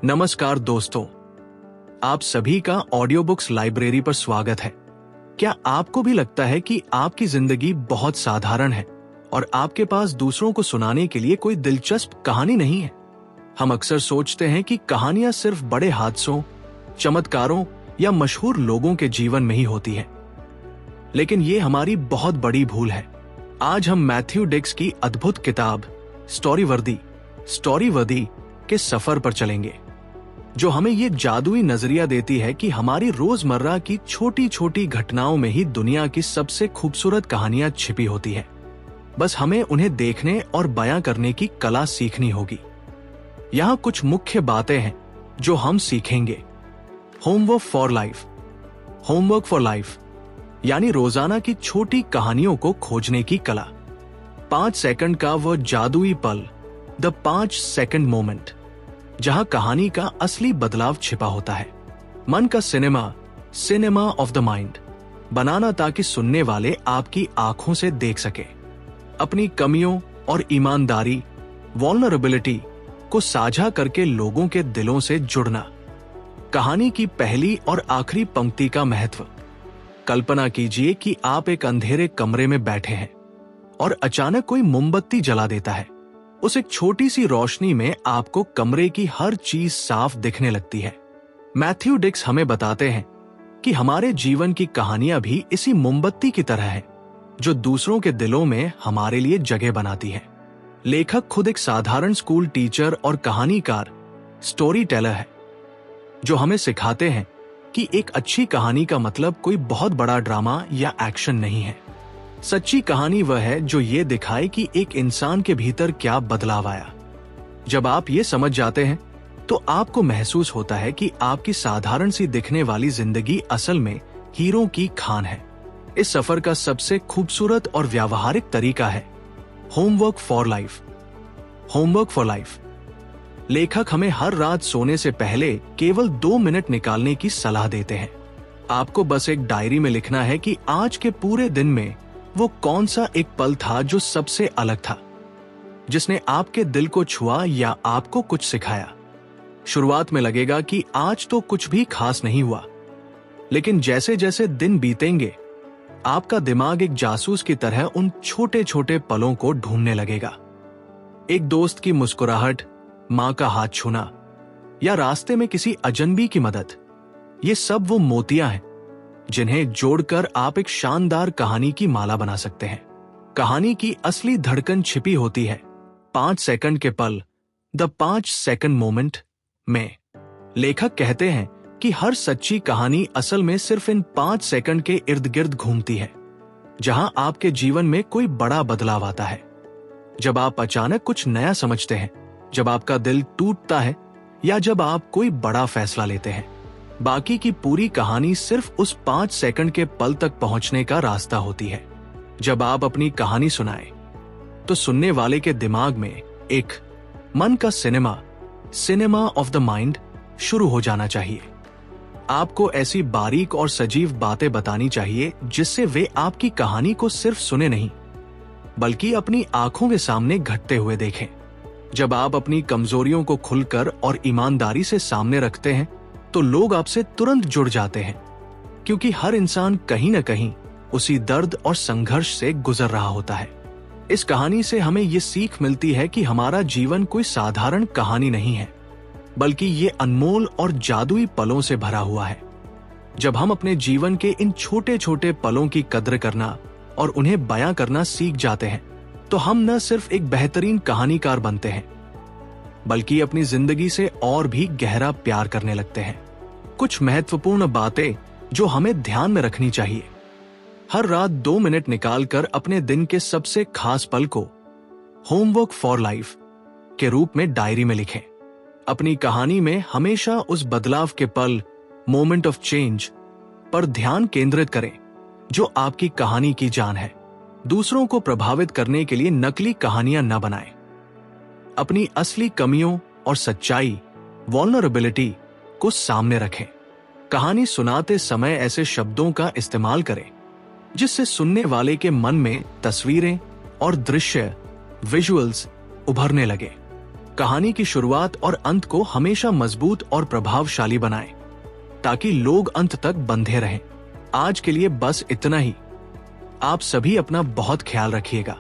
नमस्कार दोस्तों, आप सभी का ऑडियो बुक्स लाइब्रेरी पर स्वागत है। क्या आपको भी लगता है कि आपकी जिंदगी बहुत साधारण है और आपके पास दूसरों को सुनाने के लिए कोई दिलचस्प कहानी नहीं है? हम अक्सर सोचते हैं कि कहानियां सिर्फ बड़े हादसों, चमत्कारों या मशहूर लोगों के जीवन में ही होती है, लेकिन ये हमारी बहुत बड़ी भूल है। आज हम मैथ्यू डिक्स की अद्भुत किताब स्टोरीवर्दी के सफर पर चलेंगे, जो हमें ये जादुई नजरिया देती है कि हमारी रोजमर्रा की छोटी छोटी घटनाओं में ही दुनिया की सबसे खूबसूरत कहानियां छिपी होती है। बस हमें उन्हें देखने और बयां करने की कला सीखनी होगी। यहाँ कुछ मुख्य बातें हैं जो हम सीखेंगे। होमवर्क फॉर लाइफ यानी रोजाना की छोटी कहानियों को खोजने की कला। 5 सेकंड का वह जादुई पल, द 5 सेकंड मोमेंट, जहां कहानी का असली बदलाव छिपा होता है। मन का सिनेमा ऑफ द माइंड बनाना, ताकि सुनने वाले आपकी आंखों से देख सके। अपनी कमियों और ईमानदारी वल्नरेबिलिटी को साझा करके लोगों के दिलों से जुड़ना। कहानी की पहली और आखिरी पंक्ति का महत्व। कल्पना कीजिए कि आप एक अंधेरे कमरे में बैठे हैं और अचानक कोई मोमबत्ती जला देता है। उस एक छोटी सी रोशनी में आपको कमरे की हर चीज साफ दिखने लगती है। मैथ्यू डिक्स हमें बताते हैं कि हमारे जीवन की कहानियां भी इसी मोमबत्ती की तरह है, जो दूसरों के दिलों में हमारे लिए जगह बनाती है। लेखक खुद एक साधारण स्कूल टीचर और कहानीकार, स्टोरी टेलर है, जो हमें सिखाते हैं कि एक अच्छी कहानी का मतलब कोई बहुत बड़ा ड्रामा या एक्शन नहीं है। सच्ची कहानी वह है जो ये दिखाए कि एक इंसान के भीतर क्या बदलाव आया। जब आप ये समझ जाते हैं तो आपको महसूस होता है कि आपकी साधारण सी दिखने वाली जिंदगी असल में हीरो की खान है। इस सफर का सबसे खूबसूरत और व्यावहारिक तरीका है होमवर्क फॉर लाइफ। लेखक हमें हर रात सोने से पहले केवल 2 मिनट निकालने की सलाह देते हैं। आपको बस एक डायरी में लिखना है कि आज के पूरे दिन में वो कौन सा एक पल था जो सबसे अलग था, जिसने आपके दिल को छुआ या आपको कुछ सिखाया। शुरुआत में लगेगा कि आज तो कुछ भी खास नहीं हुआ, लेकिन जैसे जैसे दिन बीतेंगे आपका दिमाग एक जासूस की तरह उन छोटे छोटे पलों को ढूंढने लगेगा। एक दोस्त की मुस्कुराहट, मां का हाथ छूना या रास्ते में किसी अजनबी की मदद, ये सब वो मोतियां हैं जिन्हें जोड़कर आप एक शानदार कहानी की माला बना सकते हैं। कहानी की असली धड़कन छिपी होती है 5 सेकंड के पल, द 5 सेकंड मोमेंट में। लेखक कहते हैं कि हर सच्ची कहानी असल में सिर्फ इन 5 सेकंड के इर्द गिर्द घूमती है, जहां आपके जीवन में कोई बड़ा बदलाव आता है। जब आप अचानक कुछ नया समझते हैं, जब आपका दिल टूटता है या जब आप कोई बड़ा फैसला लेते हैं। बाकी की पूरी कहानी सिर्फ उस 5 सेकंड के पल तक पहुंचने का रास्ता होती है। जब आप अपनी कहानी सुनाएं, तो सुनने वाले के दिमाग में एक मन का सिनेमा ऑफ द माइंड शुरू हो जाना चाहिए। आपको ऐसी बारीक और सजीव बातें बतानी चाहिए जिससे वे आपकी कहानी को सिर्फ सुने नहीं, बल्कि अपनी आंखों के सामने घटते हुए देखें। जब आप अपनी कमजोरियों को खुलकर और ईमानदारी से सामने रखते हैं, तो लोग आपसे तुरंत जुड़ जाते हैं, क्योंकि हर इंसान कहीं न कहीं उसी दर्द और संघर्ष से गुजर रहा होता है। इस कहानी से हमें ये सीख मिलती है कि हमारा जीवन कोई साधारण कहानी नहीं है, बल्कि ये अनमोल और जादुई पलों से भरा हुआ है। जब हम अपने जीवन के इन छोटे छोटे पलों की कद्र करना और उन्हें बयां करना सीख जाते हैं, तो हम न सिर्फ एक बेहतरीन कहानीकार बनते हैं, बल्कि अपनी जिंदगी से और भी गहरा प्यार करने लगते हैं। कुछ महत्वपूर्ण बातें जो हमें ध्यान में रखनी चाहिए। हर रात 2 मिनट निकालकर अपने दिन के सबसे खास पल को होमवर्क फॉर लाइफ के रूप में डायरी में लिखें। अपनी कहानी में हमेशा उस बदलाव के पल, मोमेंट ऑफ चेंज पर ध्यान केंद्रित करें जो आपकी कहानी की जान है। दूसरों को प्रभावित करने के लिए नकली कहानियां न बनाएं। अपनी असली कमियों और सच्चाई, वल्नरेबिलिटी को सामने रखें। कहानी सुनाते समय ऐसे शब्दों का इस्तेमाल करें जिससे सुनने वाले के मन में तस्वीरें और दृश्य, विजुअल्स उभरने लगे। कहानी की शुरुआत और अंत को हमेशा मजबूत और प्रभावशाली बनाएं, ताकि लोग अंत तक बंधे रहें। आज के लिए बस इतना ही। आप सभी अपना बहुत ख्याल रखिएगा।